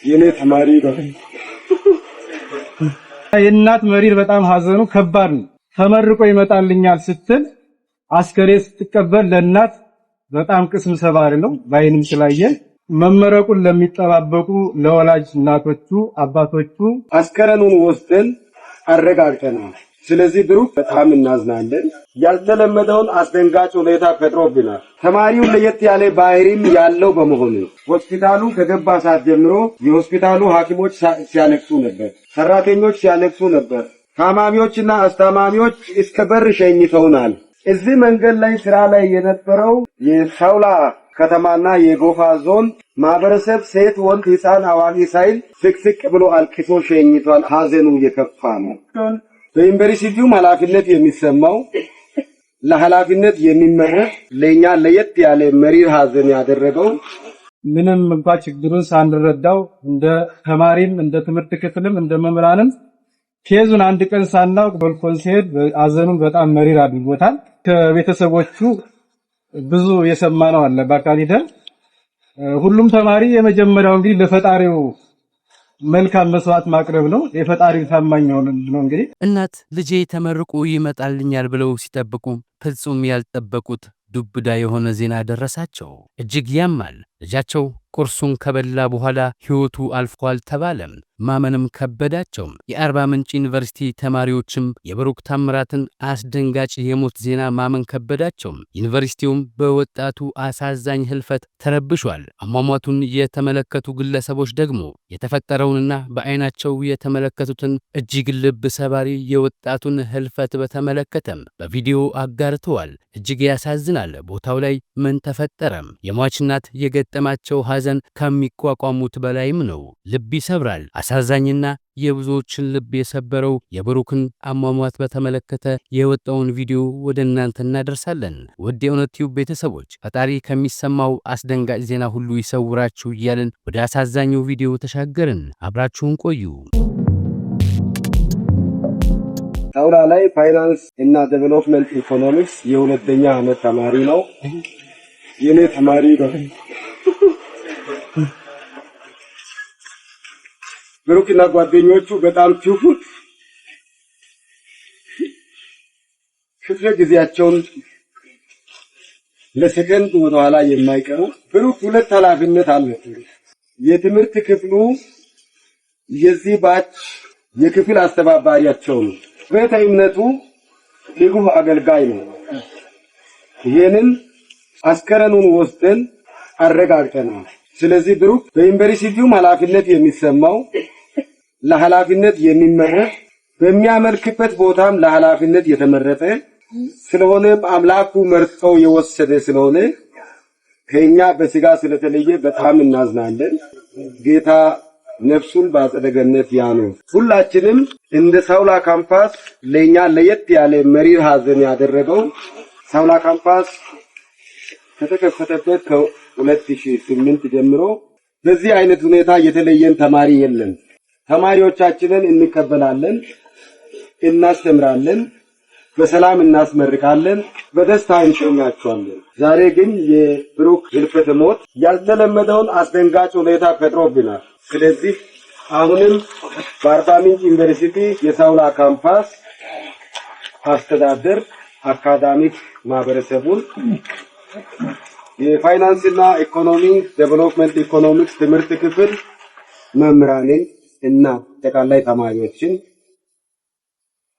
የኔ ተማሪ ነው። የእናት መሪር በጣም ሀዘኑ ከባድ ነው። ተመርቆ ይመጣልኛል ስትል አስከሬ ስትቀበል ለእናት በጣም ቅስም ሰባሪ ነው። ባይንም ስላየ መመረቁን ለሚጠባበቁ ለወላጅ እናቶቹ አባቶቹ አስከሬኑን ወስደን አረጋግጠናል። ስለዚህ ብሩክ በጣም እናዝናለን። ያልተለመደውን አስደንጋጭ ሁኔታ ፈጥሮብናል። ተማሪው ለየት ያለ ባህሪም ያለው በመሆኑ ሆስፒታሉ ከገባ ሰዓት ጀምሮ የሆስፒታሉ ሐኪሞች ሲያለቅሱ ነበር፣ ሰራተኞች ሲያለቅሱ ነበር፣ ታማሚዎችና አስታማሚዎች እስከ በር ሸኝተውናል። እዚህ መንገድ ላይ ስራ ላይ የነበረው የሳውላ ከተማና የጎፋ ዞን ማህበረሰብ ሴት፣ ወንድ፣ ህፃን፣ አዋቂ ሳይል ስቅስቅ ብሎ አልቅሶ ሸኝቷል። ሀዘኑ የከፋ ነው። በዩኒቨርሲቲው ኃላፊነት የሚሰማው ለኃላፊነት የሚመረጥ ለኛ ለየት ያለ መሪር ሀዘን ያደረገው ምንም እንኳን ችግሩን ሳንረዳው እንደ ተማሪም እንደ ትምህርት ክፍልም እንደ መምህራንም ኬዙን አንድ ቀን ሳናውቅ በልኮን ሲሄድ ሀዘኑን በጣም መሪር አድርጎታል። ከቤተሰቦቹ ብዙ የሰማነው አለ በአካል ሄደን ሁሉም ተማሪ የመጀመሪያው እንግዲህ ለፈጣሪው መልካም መስዋዕት ማቅረብ ነው። የፈጣሪ ታማኝ ነው እንግዲህ እናት ልጄ ተመርቆ ይመጣልኛል ብለው ሲጠብቁ ፍጹም ያልጠበቁት ዱብዳ የሆነ ዜና ደረሳቸው። እጅግ ያማል። ልጃቸው ቁርሱን ከበላ በኋላ ሕይወቱ አልፏል ተባለም። ማመንም ከበዳቸው። የአርባ ምንጭ ዩኒቨርሲቲ ተማሪዎችም የብሩክ ታምራትን አስደንጋጭ የሞት ዜና ማመን ከበዳቸው። ዩኒቨርሲቲውም በወጣቱ አሳዛኝ ህልፈት ተረብሿል። አሟሟቱን የተመለከቱ ግለሰቦች ደግሞ የተፈጠረውንና በአይናቸው የተመለከቱትን እጅግ ልብ ሰባሪ የወጣቱን ህልፈት በተመለከተም በቪዲዮ አጋርተዋል። እጅግ ያሳዝናል። ቦታው ላይ ምን ተፈጠረም? የሟች እናት የገጠማቸው ሐዘን ከሚቋቋሙት በላይም ነው። ልብ ይሰብራል። አሳዛኝና የብዙዎችን ልብ የሰበረው የብሩክን አሟሟት በተመለከተ የወጣውን ቪዲዮ ወደ እናንተ እናደርሳለን። ውድ የእውነት ቲዩብ ቤተሰቦች ፈጣሪ ከሚሰማው አስደንጋጭ ዜና ሁሉ ይሰውራችሁ እያልን ወደ አሳዛኙ ቪዲዮ ተሻገርን። አብራችሁን ቆዩ። ሳውላ ላይ ፋይናንስ እና ዴቨሎፕመንት ኢኮኖሚክስ የሁለተኛ ዓመት ተማሪ ነው። የኔ ተማሪ ነው። ብሩክና ጓደኞቹ በጣም ትሁት ክፍለ ጊዜያቸውን ለሰከንድ ወደ ኋላ የማይቀሩ ብሩክ ሁለት ኃላፊነት አለበት። የትምህርት ክፍሉ የዚህ ባች የክፍል አስተባባሪያቸው ነው። ቤተ እምነቱ ትጉህ አገልጋይ ነው። ይሄንን አስከሬኑን ወስደን አረጋግጠናል። ስለዚህ ብሩክ በዩኒቨርሲቲው ኃላፊነት የሚሰማው ለኃላፊነት የሚመረጥ በሚያመልክበት ቦታም ለኃላፊነት የተመረጠ ስለሆነ አምላኩ መርጦ የወሰደ ስለሆነ ከኛ በስጋ ስለተለየ በጣም እናዝናለን። ጌታ ነፍሱን በአጸደ ገነት ያኑር። ሁላችንም እንደ ሳውላ ካምፓስ ለኛ ለየት ያለ መሪር ሀዘን ያደረገው ሳውላ ካምፓስ ከተከፈተበት ከ2008 ጀምሮ በዚህ አይነት ሁኔታ የተለየን ተማሪ የለም። ተማሪዎቻችንን እንቀበላለን፣ እናስተምራለን፣ በሰላም እናስመርቃለን፣ በደስታ እንሸኛቸዋለን። ዛሬ ግን የብሩክ ህልፈተ ሞት ያልተለመደውን አስደንጋጭ ሁኔታ ፈጥሮብናል። ስለዚህ አሁንም በአርባ ምንጭ ዩኒቨርሲቲ የሳውላ ካምፓስ አስተዳደር አካዳሚክ ማህበረሰቡን የፋይናንስና ኢኮኖሚ ዴቨሎፕመንት ኢኮኖሚክስ ትምህርት ክፍል መምህራንን እና አጠቃላይ ተማሪዎችን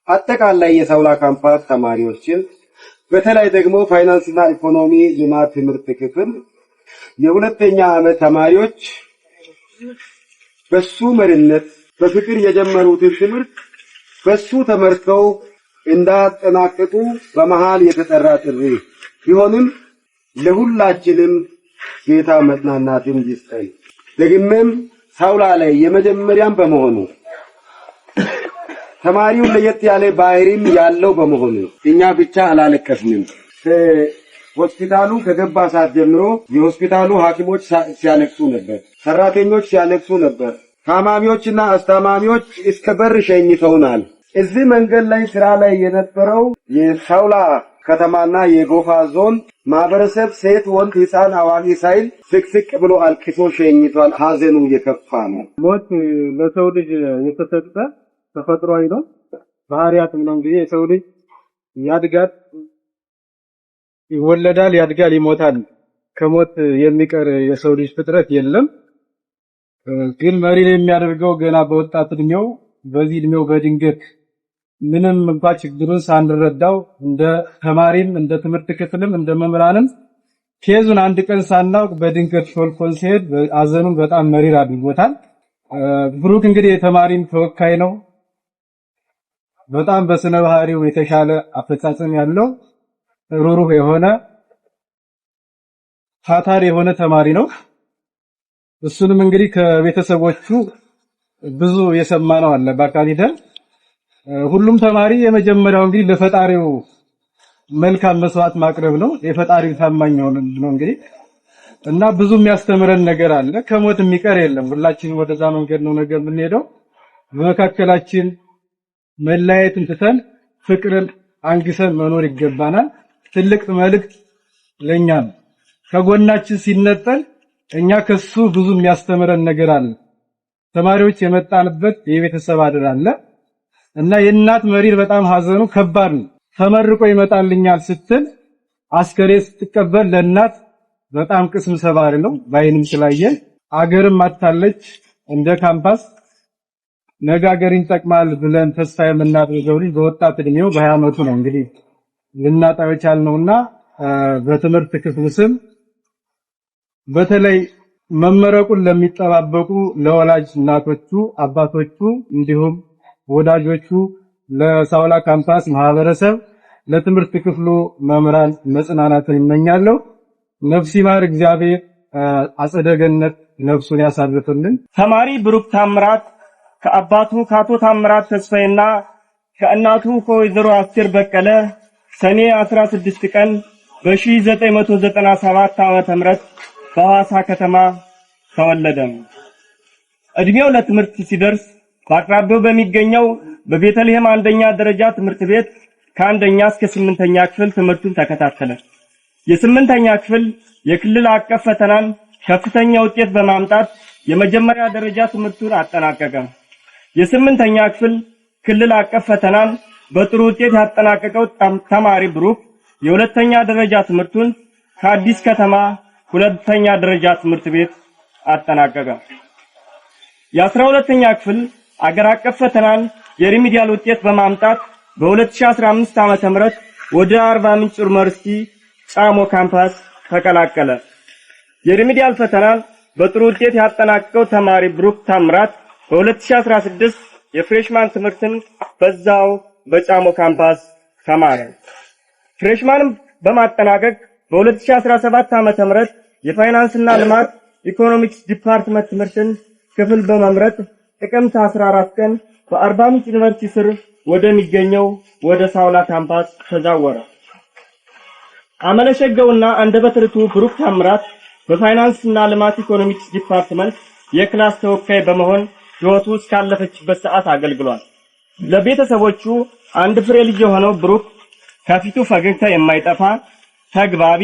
አጠቃላይ የሳውላ ካምፓስ ተማሪዎችን በተለይ ደግሞ ፋይናንስና ኢኮኖሚ ልማት ትምህርት ክፍል የሁለተኛ ዓመት ተማሪዎች በሱ መሪነት በፍቅር የጀመሩትን ትምህርት በሱ ተመርተው እንዳጠናቀቁ በመሃል የተጠራ ጥሪ ቢሆንም ለሁላችንም ጌታ መጽናናትን ይስጠን። ደግሞም ሳውላ ላይ የመጀመሪያም በመሆኑ ተማሪው ለየት ያለ ባህሪም ያለው በመሆኑ እኛ ብቻ አላለቀስንም። ሆስፒታሉ ከገባ ሰዓት ጀምሮ የሆስፒታሉ ሐኪሞች ሲያለቅሱ ነበር፣ ሰራተኞች ሲያለቅሱ ነበር፣ ታማሚዎችና አስታማሚዎች እስከ በር ሸኝተውናል። እዚህ መንገድ ላይ ስራ ላይ የነበረው የሳውላ ከተማና የጎፋ ዞን ማህበረሰብ ሴት፣ ወንድ፣ ህፃን፣ አዋቂ ሳይል ስቅስቅ ብሎ አልቅሶ ሸኝቷል። ሀዘኑ የከፋ ነው። ሞት ለሰው ልጅ የተሰጠ ተፈጥሯዊ ነው፣ ባህሪያትም ነው። እንግዲህ የሰው ልጅ ያድጋል፣ ይወለዳል፣ ያድጋል፣ ይሞታል። ከሞት የሚቀር የሰው ልጅ ፍጥረት የለም። ግን መሪር የሚያደርገው ገና በወጣት እድሜው በዚህ እድሜው በድንገት ምንም እንኳን ችግሩን ሳንረዳው እንደ ተማሪም እንደ ትምህርት ክፍልም እንደ መምህራንም ኬዙን አንድ ቀን ሳናውቅ በድንገት ሾልኮን ሲሄድ አዘኑን በጣም መሪር አድርጎታል። ብሩክ እንግዲህ የተማሪም ተወካይ ነው። በጣም በስነ ባህሪው የተሻለ አፈጻጸም ያለው ሩሩህ የሆነ ታታሪ የሆነ ተማሪ ነው። እሱንም እንግዲህ ከቤተሰቦቹ ብዙ የሰማነው አለ በአካል ሄደን። ሁሉም ተማሪ የመጀመሪያው እንግዲህ ለፈጣሪው መልካም መስዋዕት ማቅረብ ነው። የፈጣሪው ታማኝ ሆነ ነው እንግዲህ እና ብዙ የሚያስተምረን ነገር አለ። ከሞት የሚቀር የለም። ሁላችንም ወደዛ መንገድ ነው ነገር የምንሄደው። በመካከላችን መለያየትን ትተን ፍቅርን አንግሰን መኖር ይገባናል። ትልቅ መልእክት ለኛ ነው። ከጎናችን ሲነጠል እኛ ከሱ ብዙ የሚያስተምረን ነገር አለ። ተማሪዎች የመጣንበት የቤተሰብ አደራ አለ እና የእናት መሪር በጣም ሀዘኑ ከባድ ነው። ተመርቆ ይመጣልኛል ስትል አስከሬ ስትቀበል ለእናት በጣም ቅስም ሰባሪ ነው። ባይንም ስላየን አገርም አታለች እንደ ካምፓስ ነገ አገርን ይጠቅማል ብለን ተስፋ የምናደርገው ልጅ በወጣት እድሜው በ20 ዓመቱ ነው እንግዲህ ልናጣው የቻልነውና በትምህርት ክፍል ስም በተለይ መመረቁን ለሚጠባበቁ ለወላጅ እናቶቹ፣ አባቶቹ እንዲሁም ወዳጆቹ፣ ለሳውላ ካምፓስ ማህበረሰብ፣ ለትምህርት ክፍሉ መምህራን መጽናናትን ይመኛለሁ። ነፍስ ይማር እግዚአብሔር አጸደ ገነት ነፍሱን ያሳርፍልን። ተማሪ ብሩክ ታምራት ከአባቱ ከአቶ ታምራት ተስፋዬና ከእናቱ ከወይዘሮ አስቴር በቀለ ሰኔ 16 ቀን በ1997 ዓ.ም በሐዋሳ ከተማ ተወለደ። እድሜው ለትምህርት ሲደርስ በአቅራቢያው በሚገኘው በቤተልሔም አንደኛ ደረጃ ትምህርት ቤት ከአንደኛ እስከ 8ኛ ክፍል ትምህርቱን ተከታተለ። የ8ኛ ክፍል የክልል አቀፍ ፈተናን ከፍተኛ ውጤት በማምጣት የመጀመሪያ ደረጃ ትምህርቱን አጠናቀቀ። የ8ኛ ክፍል ክልል አቀፍ ፈተናን በጥሩ ውጤት ያጠናቀቀው ተማሪ ብሩክ የሁለተኛ ደረጃ ትምህርቱን ከአዲስ ከተማ ሁለተኛ ደረጃ ትምህርት ቤት አጠናቀቀ። የ12ኛ ክፍል አገር አቀፍ ፈተናን የሪሚዲያል ውጤት በማምጣት በ2015 ዓ.ም ወደ አርባ ምንጭ ዩኒቨርሲቲ ጫሞ ካምፓስ ተቀላቀለ። የሪሚዲያል ፈተናን በጥሩ ውጤት ያጠናቀቀው ተማሪ ብሩክ ታምራት በ2016 የፍሬሽማን ትምህርትን በዛው በጫሞ ካምፓስ ተማረ። ፍሬሽማንም በማጠናቀቅ በ2017 ዓ.ም የፋይናንስና ልማት ኢኮኖሚክስ ዲፓርትመንት ትምህርትን ክፍል በመምረጥ ጥቅምት 14 ቀን በአርባ ምንጭ ዩኒቨርሲቲ ስር ወደሚገኘው ወደ ሳውላ ካምፓስ ተዛወረ። አመለሸገውና አንደበተ ርቱዕ ብሩክ ታምራት በፋይናንስና ልማት ኢኮኖሚክስ ዲፓርትመንት የክላስ ተወካይ በመሆን ሕይወቱ እስካለፈችበት ሰዓት አገልግሏል። ለቤተሰቦቹ አንድ ፍሬ ልጅ የሆነው ብሩክ ከፊቱ ፈገግታ የማይጠፋ ተግባቢ፣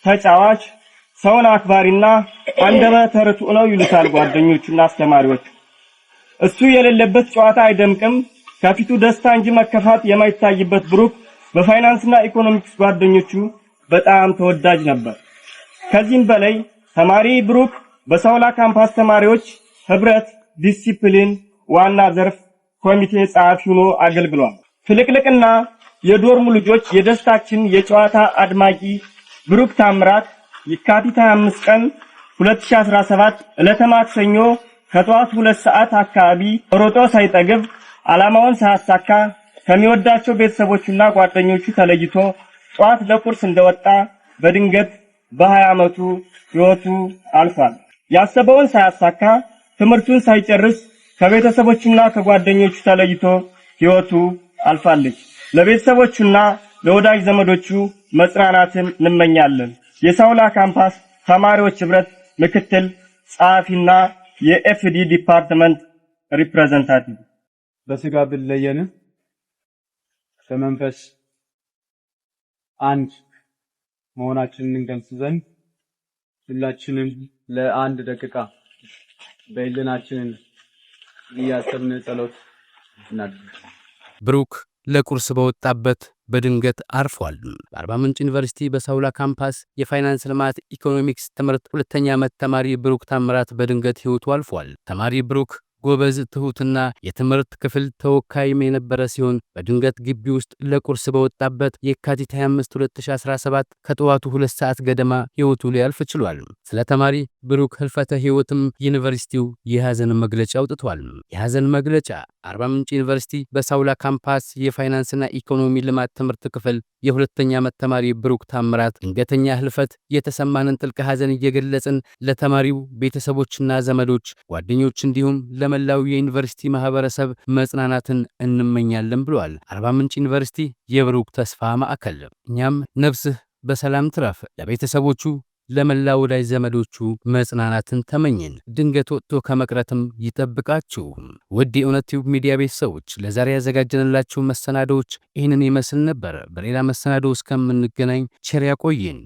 ተጫዋች፣ ሰውን አክባሪና አንደበተ ርቱዕ ነው ይሉታል ጓደኞቹና አስተማሪዎቹ። እሱ የሌለበት ጨዋታ አይደምቅም። ከፊቱ ደስታ እንጂ መከፋት የማይታይበት ብሩክ በፋይናንስና ኢኮኖሚክስ ጓደኞቹ በጣም ተወዳጅ ነበር። ከዚህም በላይ ተማሪ ብሩክ በሳውላ ካምፓስ ተማሪዎች ህብረት ዲሲፕሊን ዋና ዘርፍ ኮሚቴ ጸሐፊ ሆኖ አገልግሏል። ፍልቅልቅና የዶርሙ ልጆች የደስታችን የጨዋታ አድማቂ ብሩክ ታምራት የካቲት 25 ቀን 2017 ዕለተ ማክሰኞ ከጠዋት 2 ሰዓት አካባቢ ሮጦ ሳይጠግብ ዓላማውን ሳያሳካ ከሚወዳቸው ቤተሰቦቹና ጓደኞቹ ተለይቶ ጠዋት ለቁርስ እንደወጣ በድንገት በ20 ዓመቱ ሕይወቱ አልፏል። ያሰበውን ሳያሳካ ትምህርቱን ሳይጨርስ ከቤተሰቦቹና ከጓደኞቹ ተለይቶ ሕይወቱ አልፋለች። ለቤተሰቦቹና ለወዳጅ ዘመዶቹ መጽናናትን እንመኛለን። የሳውላ ካምፓስ ተማሪዎች ህብረት ምክትል ጸሐፊና የኤፍዲ ዲፓርትመንት ሪፕሬዘንታቲቭ። በስጋ ብለየን በመንፈስ አንድ መሆናችንን እንገልጽ ዘንድ ሁላችንም ለአንድ ደቂቃ በህሊናችን እያሰብን ጸሎት እናድርግ። ብሩክ ለቁርስ በወጣበት በድንገት አርፏል። በአርባ ምንጭ ዩኒቨርሲቲ በሳውላ ካምፓስ የፋይናንስ ልማት ኢኮኖሚክስ ትምህርት ሁለተኛ ዓመት ተማሪ ብሩክ ታምራት በድንገት ሕይወቱ አልፏል። ተማሪ ብሩክ ጎበዝ፣ ትሁትና የትምህርት ክፍል ተወካይም የነበረ ሲሆን በድንገት ግቢ ውስጥ ለቁርስ በወጣበት የካቲት 25 2017 ከጠዋቱ 2 ሰዓት ገደማ ሕይወቱ ሊያልፍ ችሏል። ስለ ተማሪ ብሩክ ህልፈተ ሕይወትም ዩኒቨርሲቲው የሐዘን መግለጫ አውጥቷል። የሐዘን መግለጫ አርባ ምንጭ ዩኒቨርሲቲ በሳውላ ካምፓስ የፋይናንስና ኢኮኖሚ ልማት ትምህርት ክፍል የሁለተኛ ዓመት ተማሪ ብሩክ ታምራት ድንገተኛ ህልፈት የተሰማንን ጥልቅ ሐዘን እየገለጽን ለተማሪው ቤተሰቦችና ዘመዶች፣ ጓደኞች እንዲሁም ለመላው የዩኒቨርሲቲ ማህበረሰብ መጽናናትን እንመኛለን ብሏል። አርባ ምንጭ ዩኒቨርሲቲ የብሩክ ተስፋ ማዕከል። እኛም ነፍስህ በሰላም ትረፍ፣ ለቤተሰቦቹ ለመላ ወዳጅ ዘመዶቹ መጽናናትን ተመኝን። ድንገት ወጥቶ ከመቅረትም ይጠብቃችሁ። ውድ የእውነት ቲዩብ ሚዲያ ቤተሰቦች ለዛሬ ያዘጋጀንላችሁ መሰናዶዎች ይህንን ይመስል ነበር። በሌላ መሰናዶ እስከምንገናኝ ቸር ያቆየን።